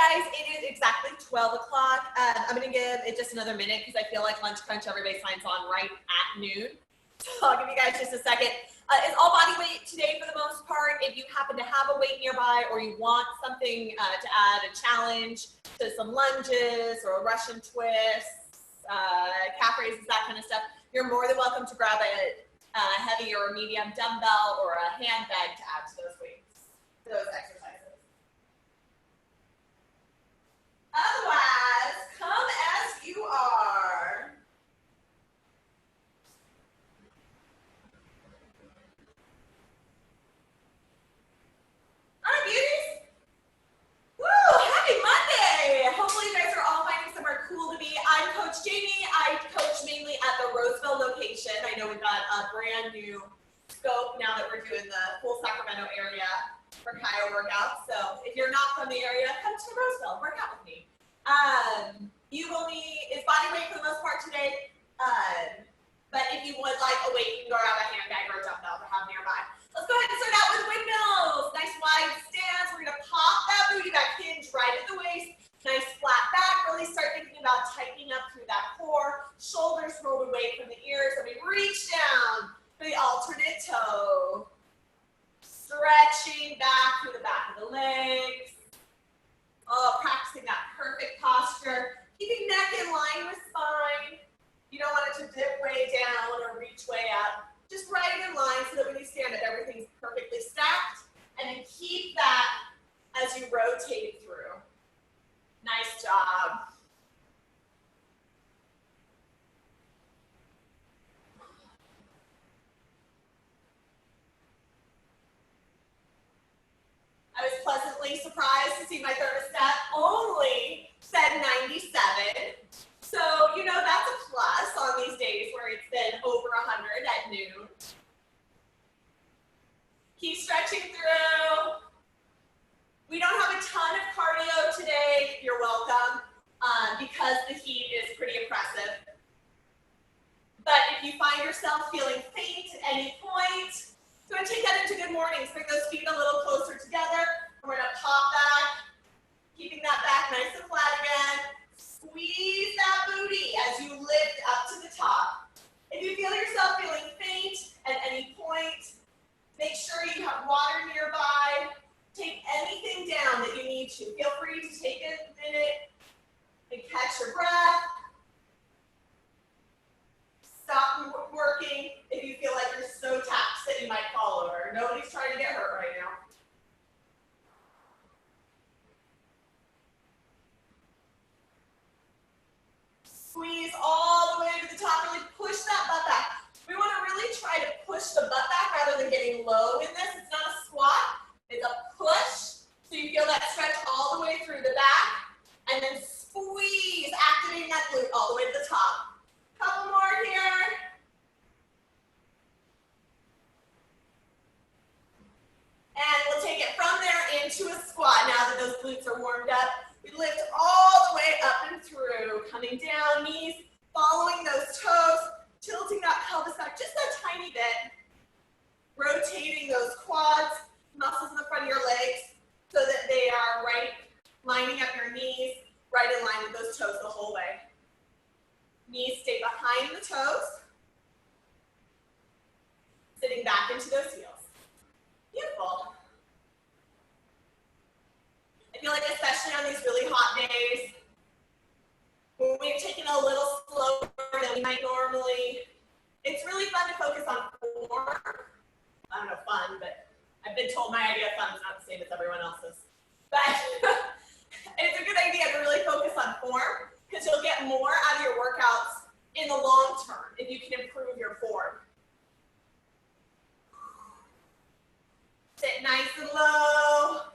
guys, it is exactly 12 o'clock. I'm going to give it just another minute because I feel like Lunch Crunch, everybody signs on right at noon. So I'll give you guys just a second. It's all body weight today for the most part. If you happen to have a weight nearby or you want something to add a challenge to some lunges or a Russian twist, calf raises, that kind of stuff, you're more than welcome to grab a heavy or a medium dumbbell or a handbag to add to those weights, those exercises. Otherwise, come as you are. All right, beauties. Woo, happy Monday. Hopefully you guys are all finding somewhere cool to be. I'm Coach Jamie. I coach mainly at the Roseville location. I know we've got a brand new scope now that we're doing the full Sacramento area for Kyle workouts. So if you're not from the area, come to Roseville, work out with me. You will need, it's body weight for the most part today. But if you would like a weight, you can go grab a handbag or a dumbbell to have nearby. Let's go ahead and start out with windmills. Nice wide stance. We're gonna pop that booty back, hinge right at the waist. Nice flat back. Really start thinking about tightening up through that core. Shoulders rolled away from the ears. So we reach down for the alternate toe. Stretching back through the back of the legs. Oh, practicing that perfect posture. Keeping neck in line with spine. You don't want it to dip way down or reach way up. Just right in line so that when you stand up, everything's perfectly stacked. And then keep that as you rotate through. Nice job. I was pleasantly surprised to see my thermostat only said 97. So, you know, that's a plus on these days where it's been over 100 at noon. Keep stretching through. We don't have a ton of cardio today. You're welcome, because the heat is pretty oppressive. But if you find yourself feeling faint at any point, go and take that into good mornings. Bring those feet a little closer together. And we're gonna pop back, keeping that back nice and flat again. Squeeze that booty as you lift up to the top. If you feel yourself feeling faint at any point, make sure you have water nearby. Take anything down that you need to. Feel free to take a minute and catch your breath. Stop working if you feel like you're so taxed that you might fall over. Nobody's trying to get hurt right now. Squeeze all the way to the top. Really push that butt back. We want to really try to push the butt back rather than getting low in this. It's not a squat. It's a push. So you feel that stretch all the way through the back. And then squeeze, activating that glute all the way to the top. Couple more here. And we'll take it from there into a squat now that those glutes are warmed up. We lift all the way up and through, coming down, knees following those toes, tilting that pelvis back just a tiny bit, rotating those quads, muscles in the front of your legs so that they are right, lining up your knees, right in line with those toes the whole way. Knees stay behind the toes, sitting back into those heels. Beautiful. I feel like especially on these really hot days, when we've taken a little slower than we might normally, it's really fun to focus on form. I don't know, fun, but I've been told my idea of fun is not the same as everyone else's. But it's a good idea to really focus on form because you'll get more out of your workouts in the long term if you can improve your form. Sit nice and low.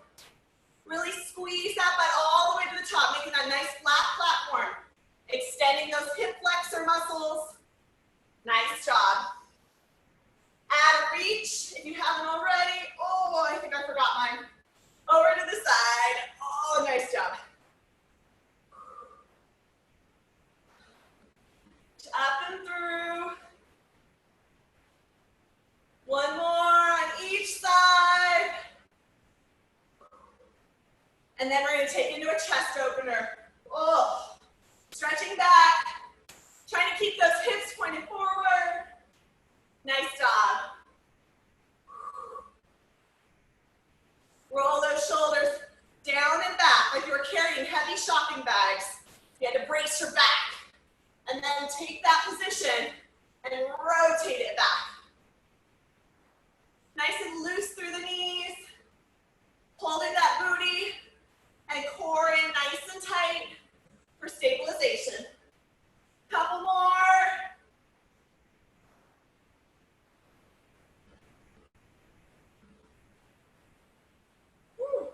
Really squeeze that butt all the way to the top, making that nice flat platform. Extending those hip flexor muscles. Nice job. Add a reach if you haven't already. Oh, I think I forgot mine. Over to the side. Oh, nice job. Up and through. One more on each side. And then we're going to take into a chest opener. Oh, stretching back, trying to keep those hips pointed forward. Nice job. Roll those shoulders down and back like you were carrying heavy shopping bags. You had to brace your back. And then take that position and rotate it back. Nice and loose through the knees. Holding that booty and core in nice and tight for stabilization. Couple more. Woo.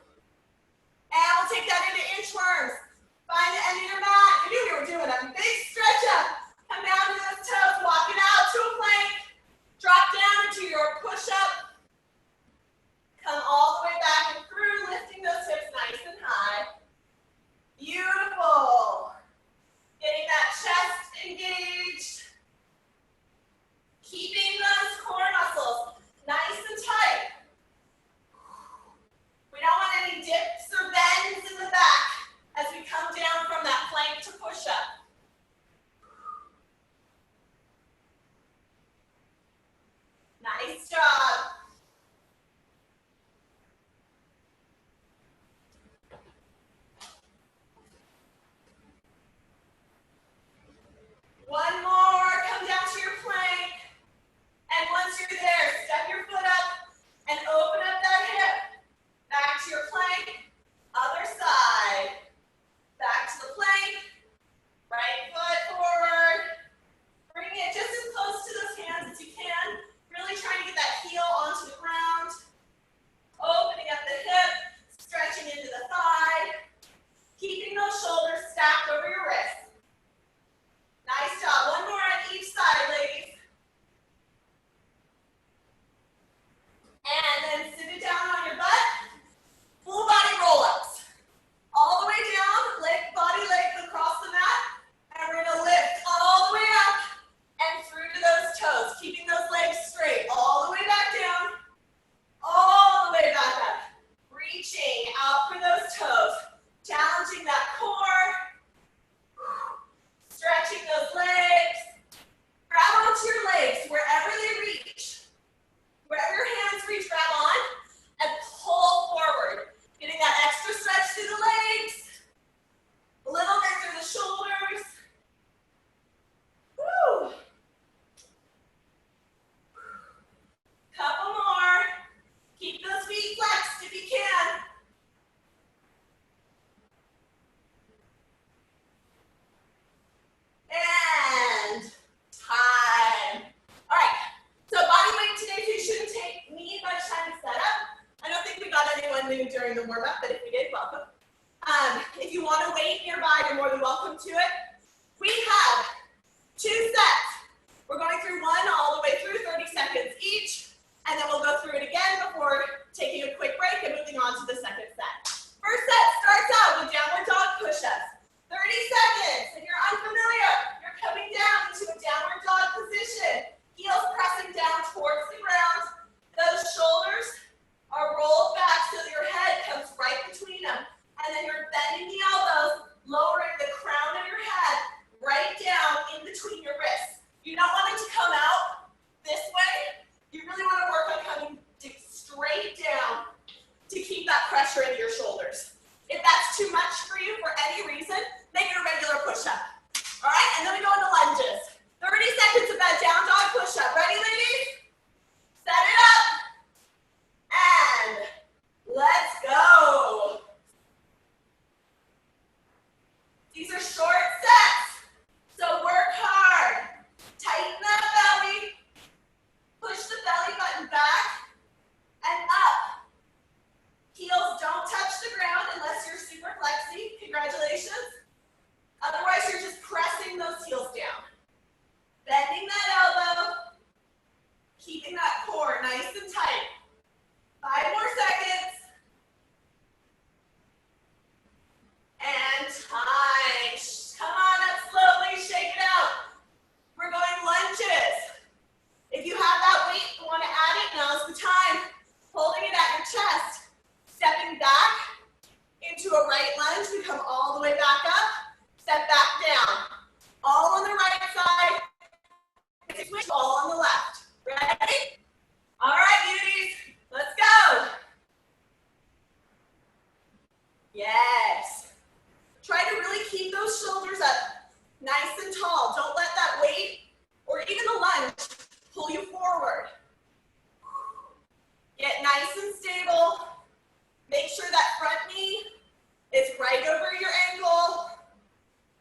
And we'll take that into inchworms. Find the end of your mat. I knew we were doing a big stretch up. Come down to those toes, walk it out to a plank. Drop down into your push-up. Come all the way back and through, lifting those hips nice and high. Beautiful. Getting that chest engaged. Keeping those core muscles nice and tight. We don't want any dips or bends in the back as we come down from that plank to push-up. Nice job. One more, come down to your plank. And once you're there, step your foot up and open up that hip. Back to your plank, other side. Back to the plank, right foot forward. Bring it just as close to those hands as you can. Really trying to get that heel onto the ground. Opening up the hip, stretching into the thigh. Keeping those shoulders stacked over your wrists. Nice job. One more on each side, ladies. And then sit it down on your butt. Full body roll-ups. All the way down, body legs across the mat. And we're going to lift all the way up and through to those toes. Keeping those legs straight. All the way back down. All the way back up. Reaching out for those toes. Challenging that core. Stretching those legs. Grab onto your legs wherever they reach. Wherever your hands reach, grab on and pull forward. Getting that extra stretch through the legs. A little bit through the shoulders. Woo. Couple more. Keep those feet flexed if you can. And time. All right, so body weight today, so you shouldn't need much time to set up. I don't think we got anyone new during the warm-up, but if we did, welcome. If you want to wait nearby, you're more than welcome to it. We have 2 sets. We're going through one all the way through, 30 seconds each, and then we'll go through it again before taking a quick break and moving on to the second set. First set starts out with downward dog push-ups. 30 seconds. If you're unfamiliar, you're coming down into a downward dog position. Heels pressing down towards the ground. Those shoulders are rolled back so that your head comes right between them. And then you're bending the elbows, lowering the crown of your head right down in between your wrists. You don't want it to come out this way. You really want to work on coming straight down to keep that pressure into your shoulders. If that's too much for you for any reason, make it a regular push-up. All right, and then we go into lunges. 30 seconds of that down dog push-up. Ready, ladies? Set it up. And let's go. These are short sets, so work hard. Tighten that belly. Push the belly button back and up. Heels don't touch the ground unless you're super flexy. Congratulations. Otherwise, you're just pressing those heels down. Bending that elbow. Keeping that core nice and tight. 5 more seconds. And time. Come on up slowly. Shake it out. We're going lunges. If you have that weight, you want to add it, now's the time. Holding it at your chest. Stepping back into a right lunge. We come all the way back up, step back down. All on the right side, switch all on the left. Ready? All right, beauties, let's go. Yes. Try to really keep those shoulders up nice and tall. Don't let that weight or even the lunge pull you forward. Get nice and stable. Make sure that front knee is right over your ankle.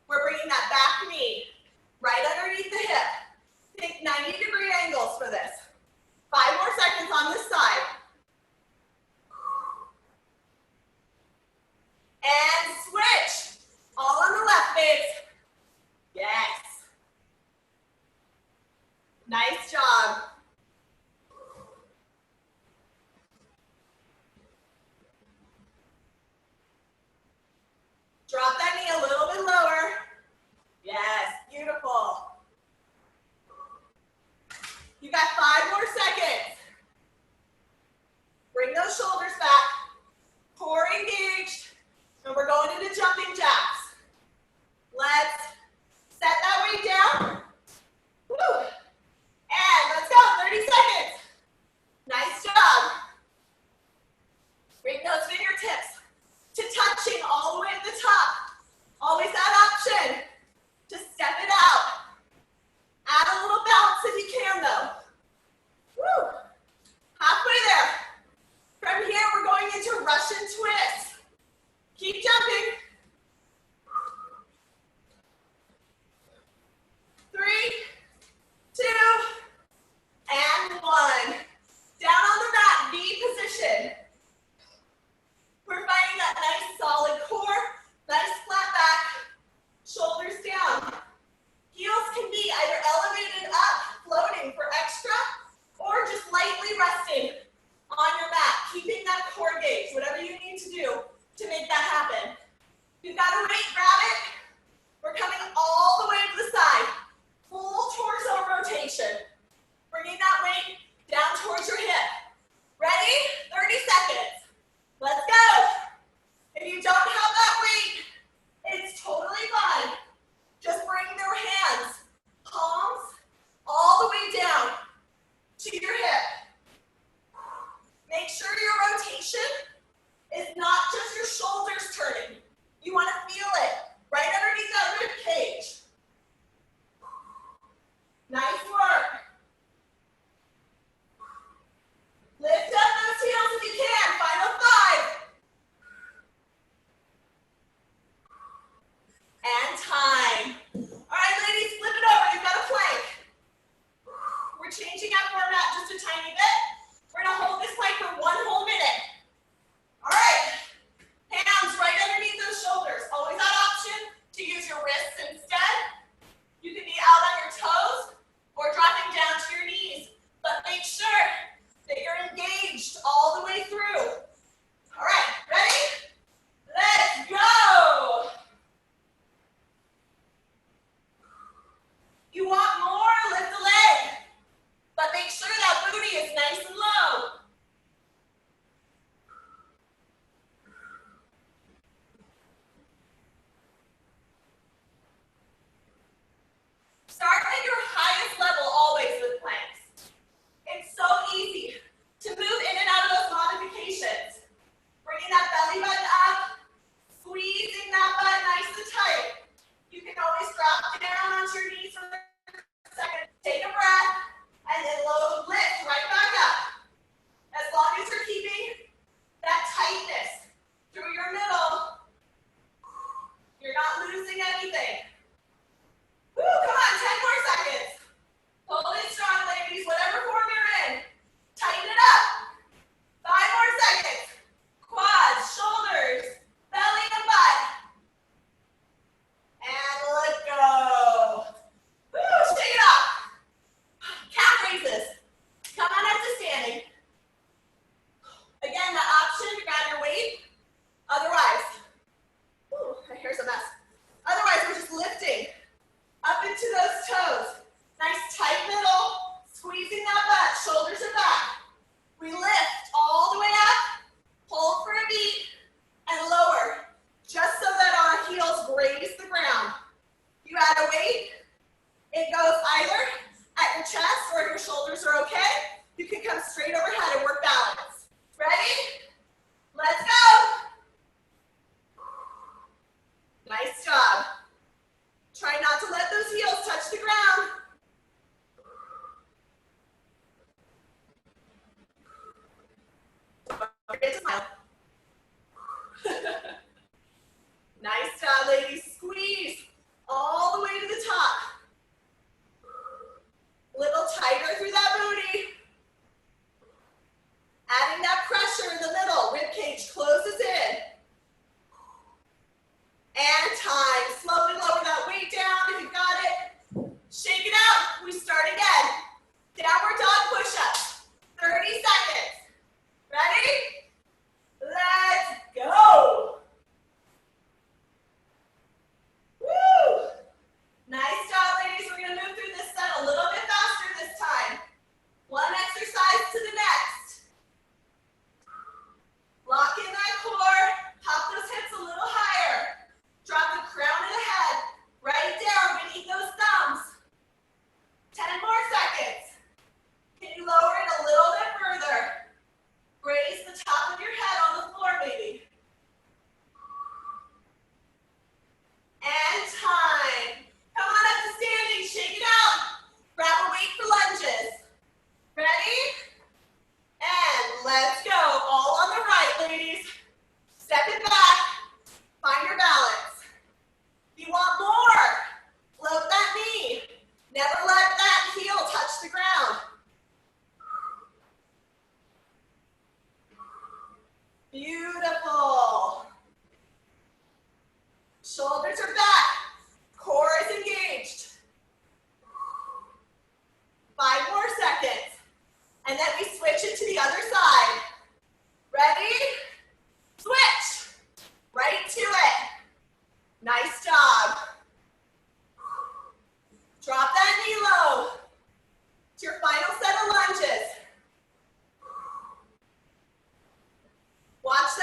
We're bringing that back knee right underneath the hip. Think 90-degree angles for this. 5 more seconds on this side. And switch. All on the left, babes. Yes. Nice job. Drop that knee a little bit lower. Yes, beautiful. You got 5 more seconds. Bring those shoulders back. Core engaged. And we're going into jumping jacks. Let's set that weight down. Woo. And let's go, 30 seconds. Nice job. Bring those fingertips to touching all the way at the top. Always that option to step it out. Add a little bounce if you can though. Woo. Halfway there. From here, we're going into Russian twist. Keep jumping. 3, 2, and 1. Down on the mat, V position. We're finding that nice solid core, nice flat back, shoulders down. Heels can be either elevated up, floating for extra, or just lightly resting on your mat, keeping that core gauge, whatever you need to do to make that happen. If you've got a weight, grab it. We're coming all the way to the side. Full torso rotation. Bringing that weight down towards your hip. Ready? 30 seconds. Let's go. If you don't have that weight, it's totally fine. Just bring your hands, palms, all the way down to your hip. Make sure your rotation is not just your shoulders turning. You want to feel it right underneath that rib cage. Nice work. Lift up those heels if you can. Final 5. And time. All right, ladies, flip it over. You've got a plank. We're changing up format just a tiny bit. We're going to hold this plank for 1 whole minute. All right. Hands right underneath those shoulders. Always that option to use your wrists instead. You can be out on your toes or dropping down to your knees. But make sure that you're engaged all the way through. All right, ready? Let's go. You want more? Lift the leg. But make sure that booty is nice and low. Start at your highest level always with planks. It's so easy to move in and out of those modifications. Bringing that belly button up, squeezing that butt nice and tight. You can always drop down onto your knees for a second. Take a breath, and then lift right back up. As long as you're keeping that tightness through your middle, you're not losing anything. Woo, come on, 10 more seconds. ladies. Step it back. Find your balance. If you want more, float that knee. Never let that heel touch the ground. Beautiful. Shoulders are back. Core is engaged. 5 more seconds. And then we switch it to the other side. Ready? Switch. Right to it. Nice job. Drop that knee low. It's your final set of lunges. Watch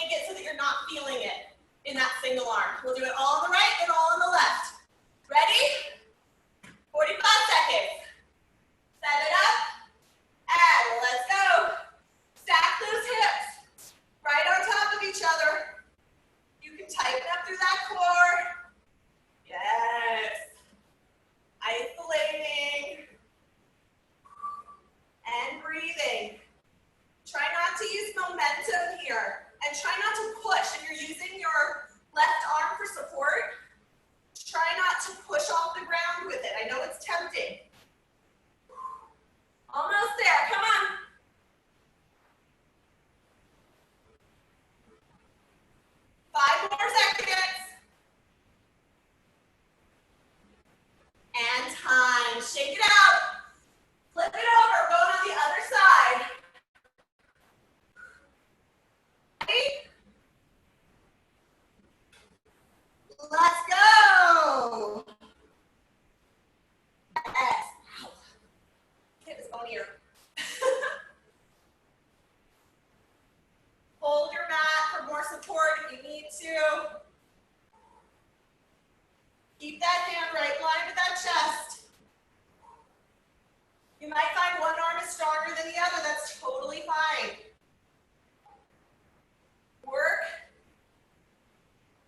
make it so that you're not feeling it in that single arm. We'll do it all on the right and all on the left. Ready? 45 seconds. Set it up. And let's go. Stack those hips right on top of each other. You can tighten up through that core. Yes. Isolating. And breathing. Try not to use momentum here. And try not to push. If you're using your left arm for support, try not to push off the ground with it. I know it's tempting. Almost there. Come on. Five more seconds. And time. Shake it out. Flip it over. Go on the other side. Ready? Let's go. Yes. Ow. Hip is on here. Hold your mat for more support if you need to. Keep that hand right in line with that chest. You might find one arm is stronger than the other. That's totally fine. Work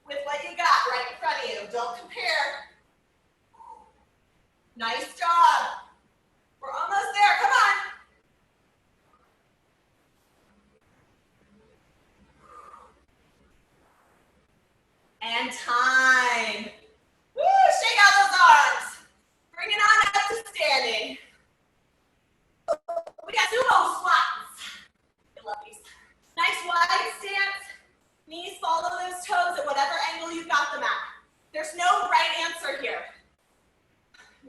with what you got right in front of you. Don't compare. Nice job. We're almost there. Come on. And time. Woo, shake out those arms. Bring it on up to standing. We got sumo squats. I love these. Nice wide stance. Knees follow those toes at whatever angle you've got them at. There's no right answer here.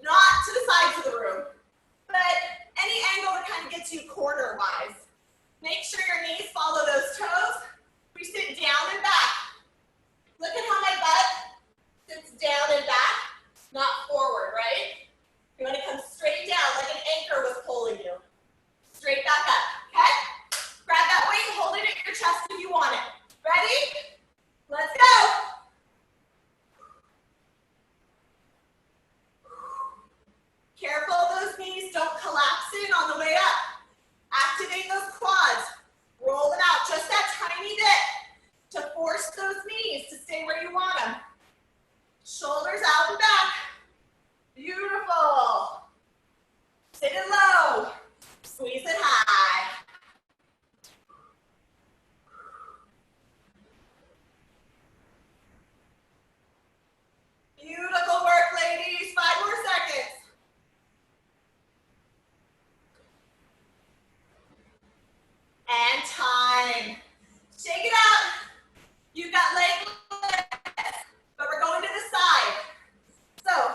Not to the sides of the room, but any angle that kind of gets you corner-wise. Make sure your knees follow those toes. We sit down and back. Look at how my butt sits down and back, not forward, right? You want to come straight down like an anchor was pulling you. Straight back up, okay? Grab that weight, hold it at your chest if you want it. Ready? Let's go. Careful those knees don't collapse in on the way up. Activate those quads. Roll them out, just that tiny bit to force those knees to stay where you want them. Shoulders out and back. Beautiful. Sit it low. Squeeze it high. Beautiful work, ladies. 5 more seconds. And time. Shake it out. You've got leg lifts, but we're going to the side. So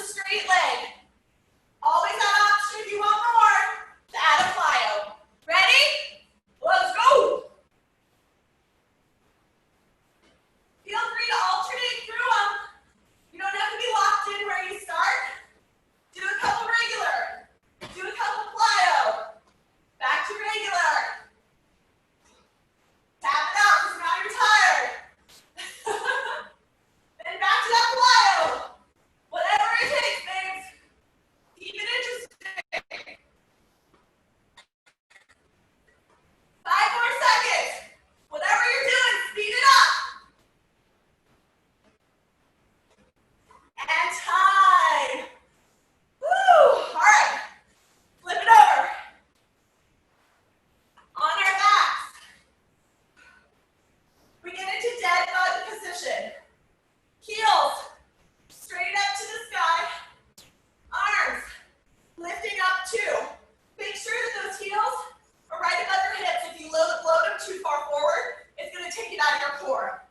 straight leg. Always have option if you want more to add a plyo. Ready? Let's go. Feel free to alternate through them. You don't have to be locked in where you start. Do a couple regular. Do a couple plyo. Back to regular. Tap it out because now you're tired. Then back to that plyo. Whatever it takes, babes. Keep it interesting. 5 more seconds. Whatever you're doing, speed it up. And time. Woo! All right. Flip it over. On our backs. We get into dead bug position. Heels straight up to the sky. Arms lifting up too. Make sure that those heels are right above your hips. If you load them too far forward, it's going to take it out of your core.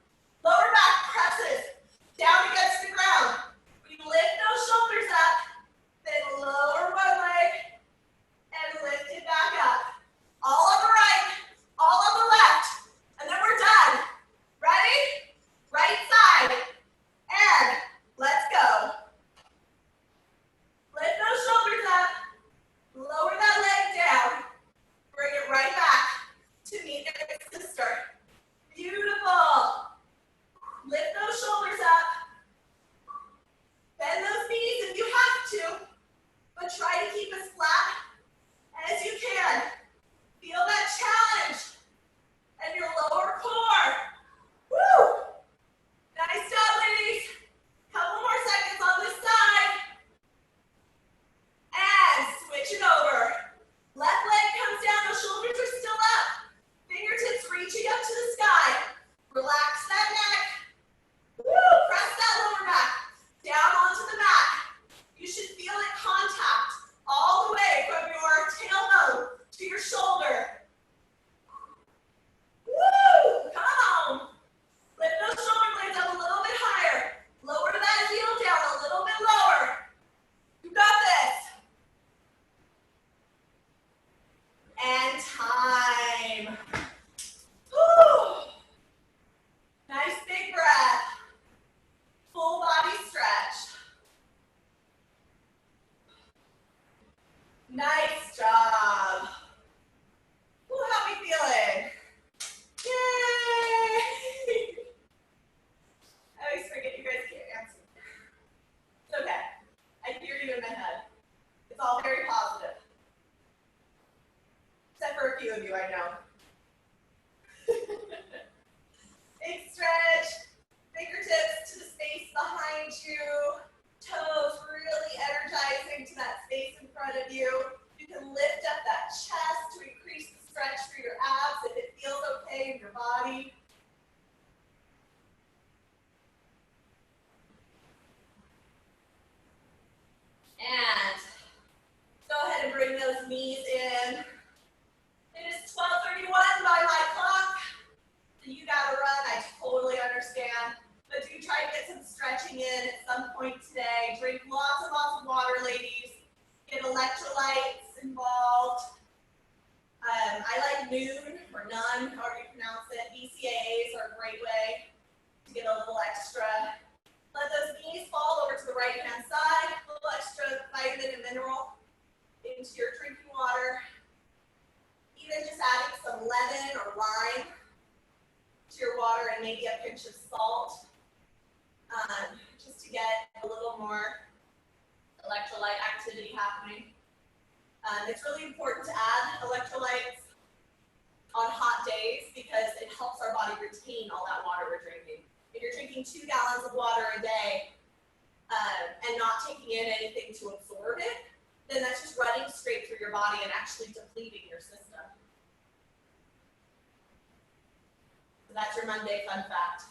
Lower back presses down against the ground. We lift those shoulders up, then lower one leg and lift it back up. All on the right, all on the left, and then we're done. Ready? Right side, and let's go. Lift those shoulders up, lower that leg down, bring it right back to meet its sister. Beautiful. Lift those shoulders up. Bend those knees if you have to, but try to keep as flat as you can. Feel that challenge and your lower core. Woo! Nice job, ladies. Couple more seconds on this side. And switch it over. Left leg comes down, those shoulders are still up. Fingertips reaching up to the sky. Relax that neck. Woo! Press that lower back down onto the mat. You should feel it contact all the way from your tailbone to your shoulder. Woo! Come on. Lift those shoulder blades up a little bit higher. Lower that heel down a little bit lower. You got this. And time. Woo! Nice big breath. Full body stretch. Nice job. Ooh, how we feeling? Yay! I always forget you guys can't answer. It's okay. I hear you in my head. It's all very positive. Except for a few of you I know. Big stretch. Fingertips to the space behind you. Toes really energizing to that space in front of you. You can lift up that chest to increase the stretch for your abs if it feels okay in your body. And go ahead and bring those knees in. It is 12:31 by my clock. You gotta run, I totally understand. But do try to get some stretching in at some point today. Drink lots and lots of water, ladies. Get electrolytes involved. I like Noon or None, however you pronounce it. BCAAs are a great way to get a little extra. Let those knees fall over to the right-hand side. A little extra vitamin and mineral into your drinking water. Even just adding some lemon or lime to your water and maybe a pinch of salt. Just to get a little more electrolyte activity happening. It's really important to add electrolytes on hot days because it helps our body retain all that water we're drinking. If you're drinking 2 gallons of water a day and not taking in anything to absorb it, then that's just running straight through your body and actually depleting your system. So that's your Monday fun fact.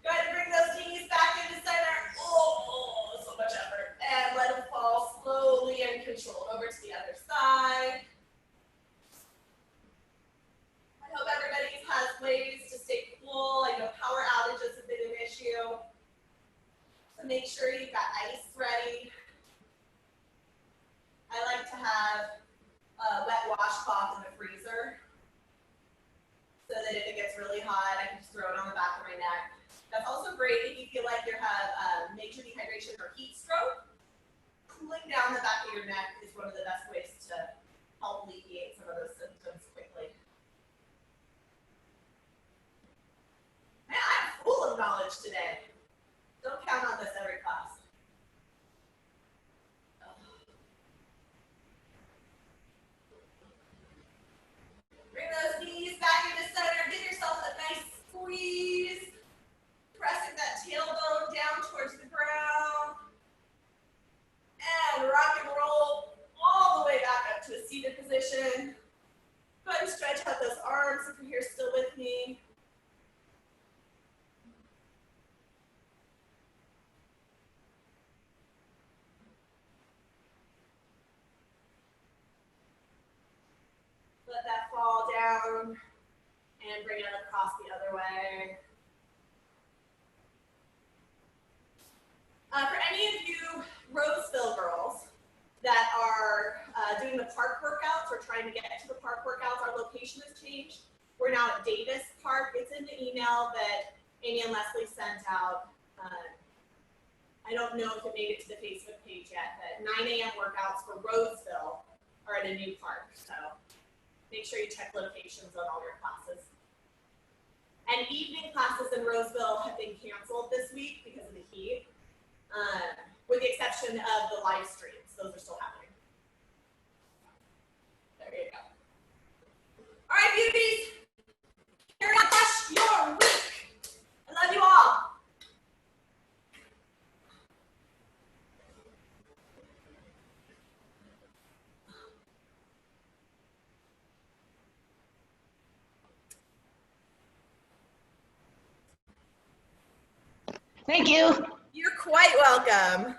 Go ahead and bring those knees back into center. Oh, so much effort. And let them fall slowly and controlled over to the other side. I hope everybody has ways to stay cool. I know power outages make sure you've got ice ready. I like to have a wet washcloth in the freezer so that if it gets really hot, I can just throw it on the back of my neck. That's also great if you feel like you have major dehydration or heat stroke. Cooling down the back of your neck is one of the best ways to help alleviate some of those symptoms quickly. Man, I'm full of knowledge today. Don't count on this every class. Bring those knees back into center. Give yourself a nice squeeze. Pressing that tailbone down towards the ground. And rock and roll all the way back up to a seated position. Go ahead and stretch out those arms if you're here still with me. Let that fall down and bring it across the other way. For any of you Roseville girls that are doing the park workouts or trying to get to the park workouts, our location has changed. We're now at Davis Park. It's in the email that Amy and Leslie sent out. I don't know if it made it to the Facebook page yet, but 9 a.m. workouts for Roseville are at a new park. So make sure you check locations on all your classes. And evening classes in Roseville have been canceled this week because of the heat, with the exception of the live streams. Those are still happening. There you go. All right, beauties. Carry on, crush your week. I love you all. Thank you. You're quite welcome.